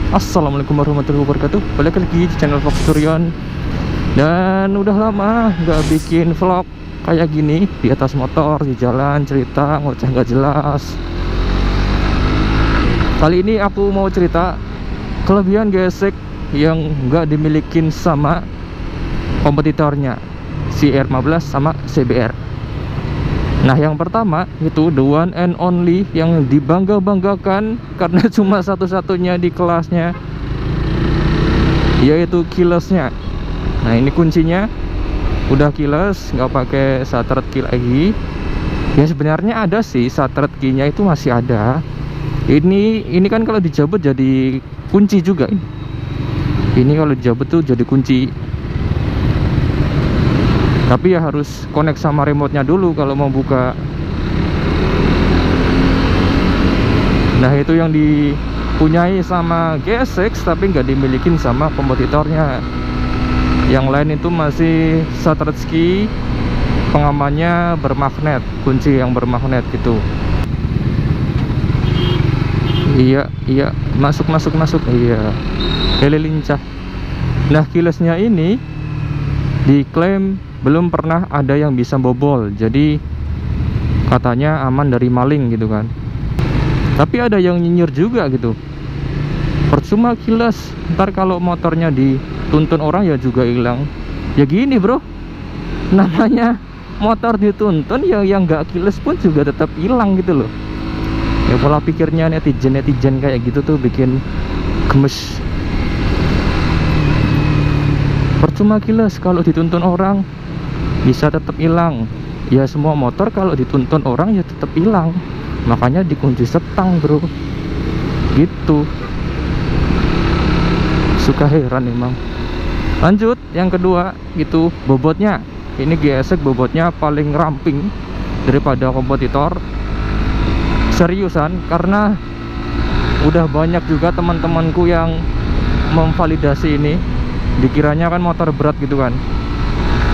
Assalamualaikum warahmatullahi wabarakatuh. Balik lagi di channel Fox Suryon. Dan udah lama nggak bikin vlog kayak gini di atas motor, di jalan, cerita ngoceh nggak jelas. Kali ini aku mau cerita kelebihan gesek yang nggak dimilikin sama kompetitornya, si R15 sama CBR. Nah, yang pertama itu the one and only yang dibangga-banggakan karena cuma satu-satunya di kelasnya, yaitu keylessnya. Nah, ini kuncinya udah keyless, nggak pakai starter key lagi. Ya sebenarnya ada sih starter key-nya, itu masih ada. Ini kan kalau dijabut jadi kunci juga. Ini kalau dijabut tuh jadi kunci. Tapi ya harus connect sama remote-nya dulu kalau mau buka. Nah, itu yang dipunyai sama GSX tapi nggak dimilikin sama kompetitornya. Yang lain itu masih starter key, pengamannya bermagnet, kunci yang bermagnet gitu. Iya, masuk. Iya, lele lincah. Nah, keylessnya ini diklaim belum pernah ada yang bisa bobol, jadi katanya aman dari maling gitu kan. Tapi ada yang nyinyir juga gitu, percuma keyless, ntar kalau motornya dituntun orang ya juga hilang. Ya gini bro, namanya motor dituntun ya, yang nggak keyless pun juga tetap hilang gitu loh. Ya pola pikirnya netizen kayak gitu tuh bikin gemes. Percuma keyless, kalau dituntun orang bisa tetap hilang. Ya semua motor kalau dituntun orang ya tetap hilang. Makanya dikunci setang bro, gitu. Suka heran emang. Lanjut yang kedua gitu, bobotnya. Ini GSX bobotnya paling ramping daripada kompetitor. Seriusan, karena udah banyak juga teman-temanku yang memvalidasi ini. Dikiranya kan motor berat gitu kan,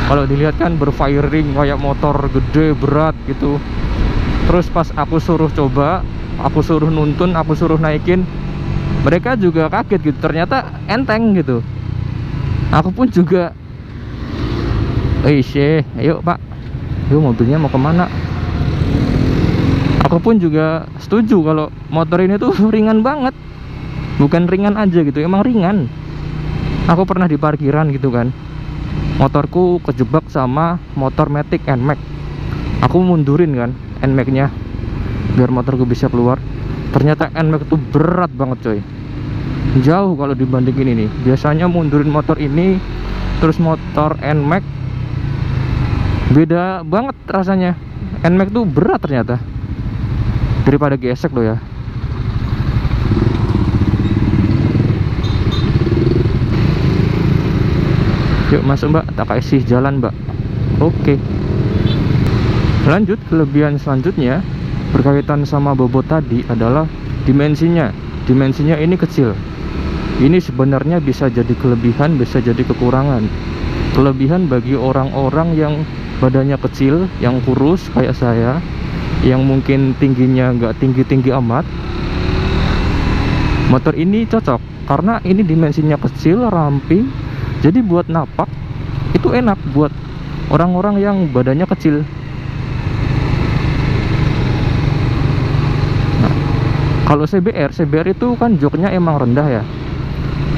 kalau dilihat kan berfiring kayak motor gede berat gitu. Terus pas aku suruh coba, aku suruh nuntun, aku suruh naikin, mereka juga kaget gitu, ternyata enteng gitu. Aku pun juga ayo pak, yuk mobilnya mau kemana. Aku pun juga setuju kalau motor ini tuh ringan banget. Bukan ringan aja gitu, emang ringan. Aku pernah di parkiran gitu kan, motorku kejebak sama motor Matic NMAX. Aku mundurin kan NMAX nya biar motorku bisa keluar. Ternyata NMAX itu berat banget coy, jauh kalau dibandingin ini. Biasanya mundurin motor ini terus motor NMAX, beda banget rasanya. NMAX tuh berat ternyata daripada GSX loh ya. Yuk masuk mbak, tak kasih jalan mbak. Oke. Lanjut, kelebihan selanjutnya berkaitan sama bobot tadi adalah dimensinya. Dimensinya ini kecil. Ini sebenarnya bisa jadi kelebihan, bisa jadi kekurangan. Kelebihan bagi orang-orang yang badannya kecil, yang kurus kayak saya, yang mungkin tingginya nggak tinggi-tinggi amat. Motor ini cocok karena ini dimensinya kecil, ramping. Jadi buat napak itu enak buat orang-orang yang badannya kecil. Nah, kalau CBR itu kan joknya emang rendah ya,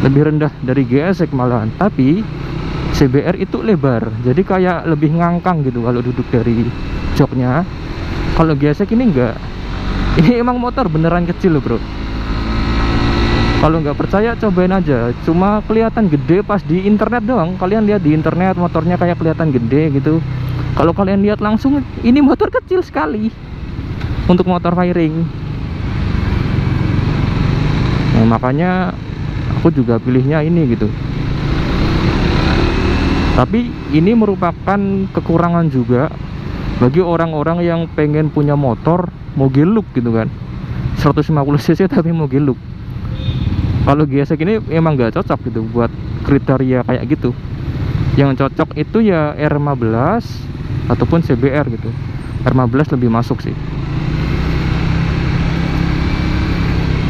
lebih rendah dari GSX malahan. Tapi CBR itu lebar, jadi kayak lebih ngangkang gitu kalau duduk dari joknya. Kalau GSX ini enggak. Ini emang motor beneran kecil loh bro. Kalau nggak percaya cobain aja. Cuma kelihatan gede pas di internet doang. Kalian lihat di internet motornya kayak kelihatan gede gitu. Kalau kalian lihat langsung, ini motor kecil sekali untuk motor firing. Nah, makanya aku juga pilihnya ini gitu. Tapi ini merupakan kekurangan juga bagi orang-orang yang pengen punya motor mobil look gitu kan, 150 cc tapi mobil look. Kalau GSX ini emang nggak cocok gitu buat kriteria kayak gitu. Yang cocok itu ya R15 ataupun CBR gitu. R15 lebih masuk sih.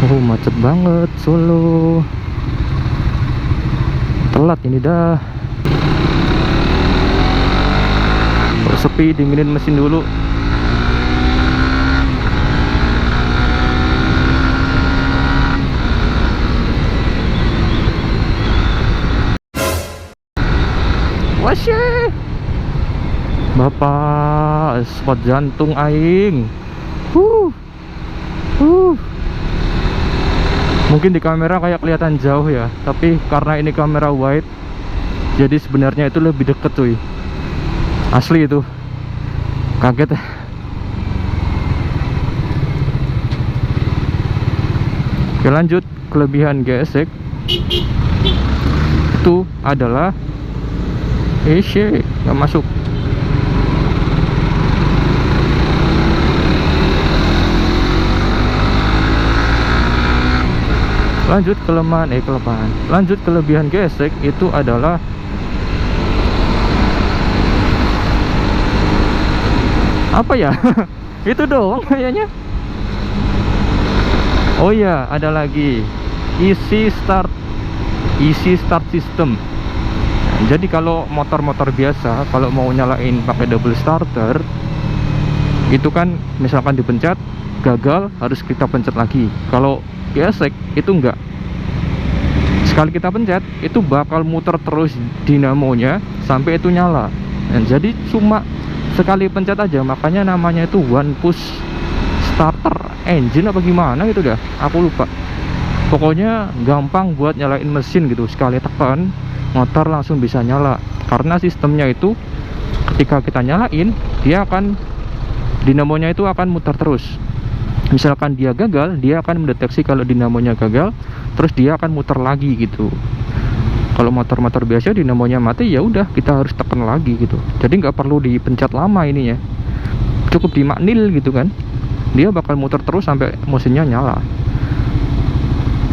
Oh, macet banget Solo. Telat ini dah. Kalau sepi, dinginin mesin dulu. Wasyih, Bapak, spot jantung aing. Mungkin di kamera kayak kelihatan jauh ya, tapi karena ini kamera wide, jadi sebenarnya itu lebih deket cuy. Asli itu, kaget ya. Oke, lanjut. Kelebihan GSX itu adalah nggak masuk. Lanjut lanjut kelebihan GSX itu adalah apa ya? Itu doang kayaknya. Oh iya, ada lagi easy start system. Jadi kalau motor-motor biasa, kalau mau nyalain pakai double starter, itu kan misalkan dipencet gagal, harus kita pencet lagi. Kalau GSX itu enggak, sekali kita pencet itu bakal muter terus dinamonya sampai itu nyala. Dan jadi cuma sekali pencet aja, makanya namanya itu one push starter engine apa gimana gitu dah, aku lupa. Pokoknya gampang buat nyalain mesin gitu, sekali tekan motor langsung bisa nyala. Karena sistemnya itu ketika kita nyalain, dia akan, dinamonya itu akan muter terus. Misalkan dia gagal, dia akan mendeteksi kalau dinamonya gagal, terus dia akan muter lagi gitu. Kalau motor-motor biasa dinamonya mati, ya udah kita harus tekan lagi gitu. Jadi nggak perlu dipencet lama ininya, cukup dimaknil gitu kan, dia bakal muter terus sampai mesinnya nyala.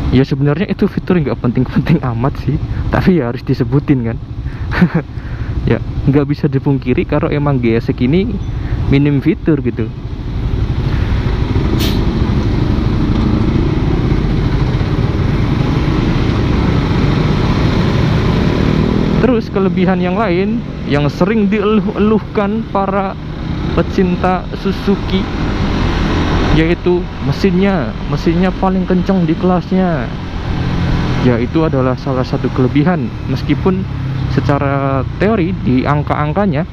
Ya sebenarnya itu fitur nggak penting-penting amat sih, tapi ya harus disebutin kan. Ya nggak bisa dipungkiri kalau emang GSX ini minim fitur gitu. Terus kelebihan yang lain yang sering dieluh-eluhkan para pecinta Suzuki, yaitu mesinnya paling kencang di kelasnya. Ya itu adalah salah satu kelebihan. Meskipun secara teori di angka-angkanya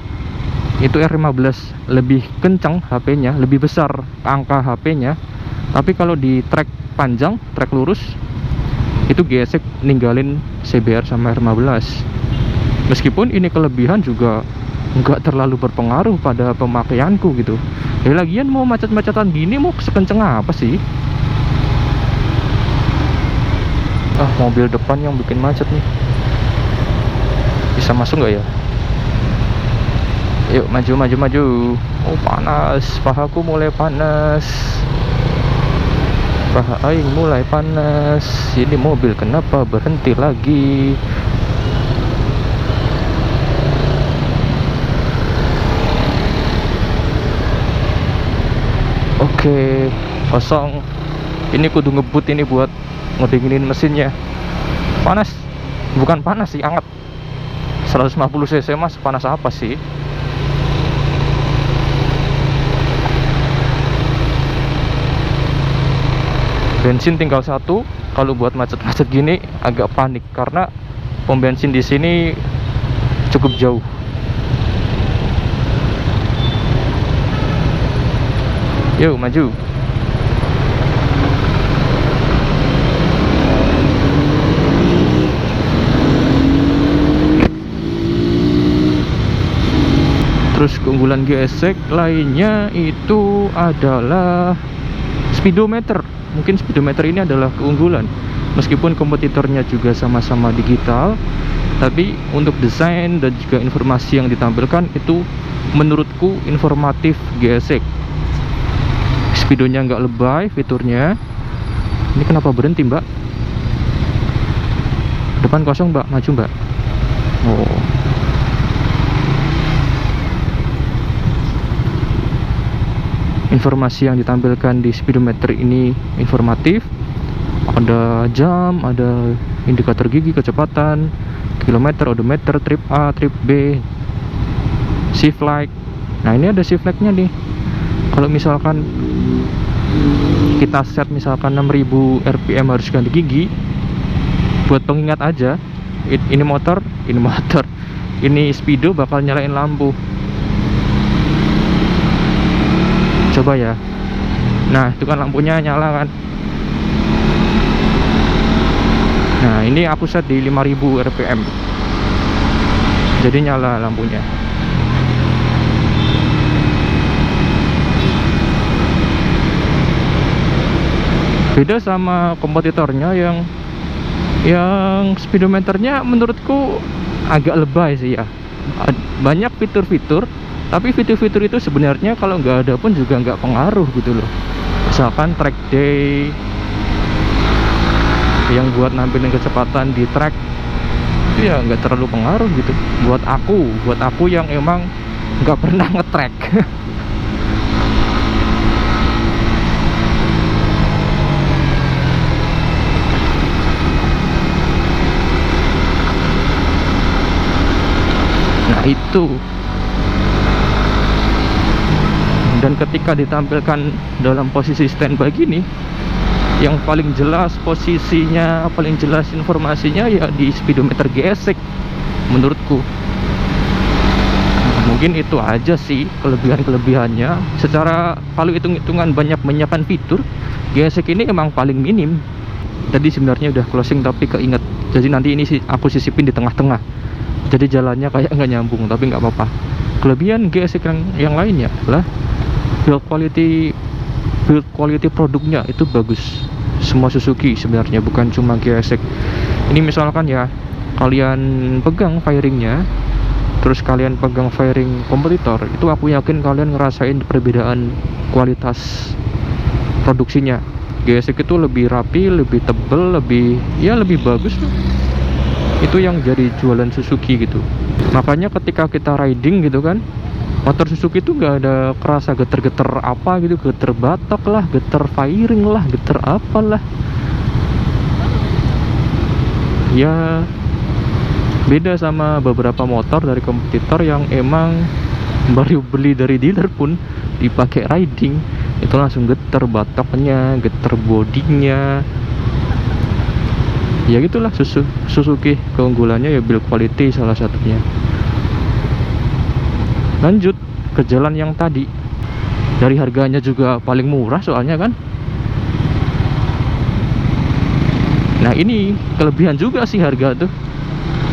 itu R15 lebih kencang HP-nya, lebih besar angka HP-nya, tapi kalau di trek panjang, trek lurus, itu GSX ninggalin CBR sama R15. Meskipun ini kelebihan juga nggak terlalu berpengaruh pada pemakaianku gitu. Ya lagian mau macet-macetan gini mau sekenceng apa sih? Mobil depan yang bikin macet nih. Bisa masuk nggak ya? Yuk maju. Oh panas, pahaku mulai panas. Paha aing mulai panas. Ini mobil kenapa berhenti lagi? Oke, kosong. Ini kudu ngebut ini buat ngedinginin mesinnya. Panas, bukan panas sih, anget. 150 cc mas, panas apa sih? Bensin tinggal satu. Kalau buat macet-macet gini agak panik karena pom bensin di sini cukup jauh. Yuk maju. Terus keunggulan GSX lainnya itu adalah speedometer. Mungkin speedometer ini adalah keunggulan. Meskipun kompetitornya juga sama-sama digital, tapi untuk desain dan juga informasi yang ditampilkan itu menurutku informatif GSX. Speedonya nggak lebay fiturnya. Ini kenapa berhenti mbak? Depan kosong mbak, maju mbak. Oh, informasi yang ditampilkan di speedometer ini informatif. ada jam, ada indikator gigi, kecepatan, kilometer, odometer, trip A, trip B, shift light. Nah ini ada shift lightnya nih. Kalau misalkan kita set misalkan 6000 rpm harus ganti gigi, buat pengingat aja, ini motor, ini speedo bakal nyalain lampu. Coba ya. Nah itu kan lampunya nyala kan. Nah ini aku set di 5000 rpm, jadi nyala lampunya. Beda sama kompetitornya yang speedometernya menurutku agak lebay sih ya. Banyak fitur-fitur, tapi fitur-fitur itu sebenarnya kalau nggak ada pun juga nggak pengaruh gitu loh. Misalkan track day yang buat nampilin kecepatan di track itu ya nggak terlalu pengaruh gitu buat aku yang emang nggak pernah nge-track. Nah itu, dan ketika ditampilkan dalam posisi standby gini, yang paling jelas posisinya, paling jelas informasinya ya di speedometer gesek menurutku. Mungkin itu aja sih kelebihannya. Secara kalau hitung-hitungan banyak menyiapkan fitur, gesek ini emang paling minim. Tadi sebenarnya udah closing tapi keinget, jadi nanti ini sih aku sisipin di tengah-tengah, jadi jalannya kayak nggak nyambung, tapi nggak apa-apa. Kelebihan gesek yang lainnya adalah build quality produknya itu bagus. Semua Suzuki sebenarnya, bukan cuma gesek. Ini misalkan ya kalian pegang fairingnya, terus kalian pegang fairing kompetitor, itu aku yakin kalian ngerasain perbedaan kualitas produksinya. Gesek itu lebih rapi, lebih tebel, lebih bagus tuh. Itu yang jadi jualan Suzuki gitu. Makanya ketika kita riding gitu kan, motor Suzuki itu nggak ada kerasa geter-geter apa gitu, geter batok lah, geter fairing lah, geter apalah. Ya beda sama beberapa motor dari kompetitor yang emang baru beli dari dealer pun dipakai riding itu langsung geter batoknya, geter bodinya. Ya gitulah Suzuki, keunggulannya ya build quality salah satunya. Lanjut ke jalan yang tadi, dari harganya juga paling murah soalnya kan. Nah ini kelebihan juga sih harga tuh,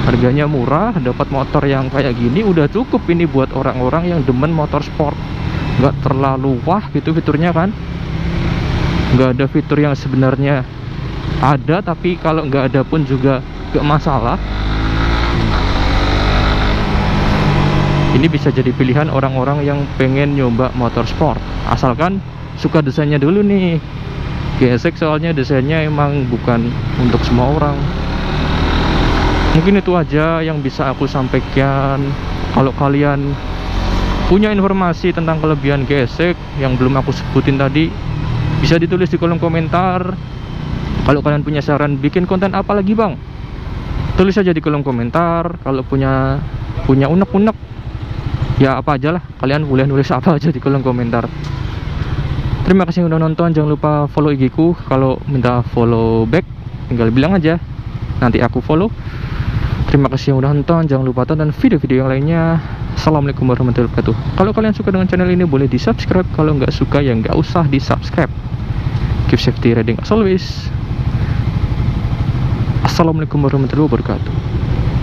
harganya murah, dapat motor yang kayak gini udah cukup ini buat orang-orang yang demen motor sport. Nggak terlalu wah gitu fiturnya kan, nggak ada fitur yang sebenarnya ada, tapi kalau nggak ada pun juga nggak masalah. Ini bisa jadi pilihan orang-orang yang pengen nyoba motor sport, asalkan suka desainnya dulu nih. Gesek soalnya desainnya emang bukan untuk semua orang. Mungkin itu aja yang bisa aku sampaikan. Kalau kalian punya informasi tentang kelebihan gesek yang belum aku sebutin tadi, bisa ditulis di kolom komentar. Kalau kalian punya saran bikin konten apa lagi bang, tulis aja di kolom komentar. Kalau punya unek-unek ya apa aja lah, kalian boleh nulis apa aja di kolom komentar. Terima kasih udah nonton, jangan lupa follow IG ku. Kalau minta follow back tinggal bilang aja, nanti aku follow. Terima kasih yang udah nonton, jangan lupa tonton video-video yang lainnya. Assalamualaikum warahmatullahi wabarakatuh. Kalau kalian suka dengan channel ini boleh di subscribe, kalau nggak suka ya nggak usah di subscribe. Keep safety riding as always. Assalamualaikum warahmatullahi wabarakatuh.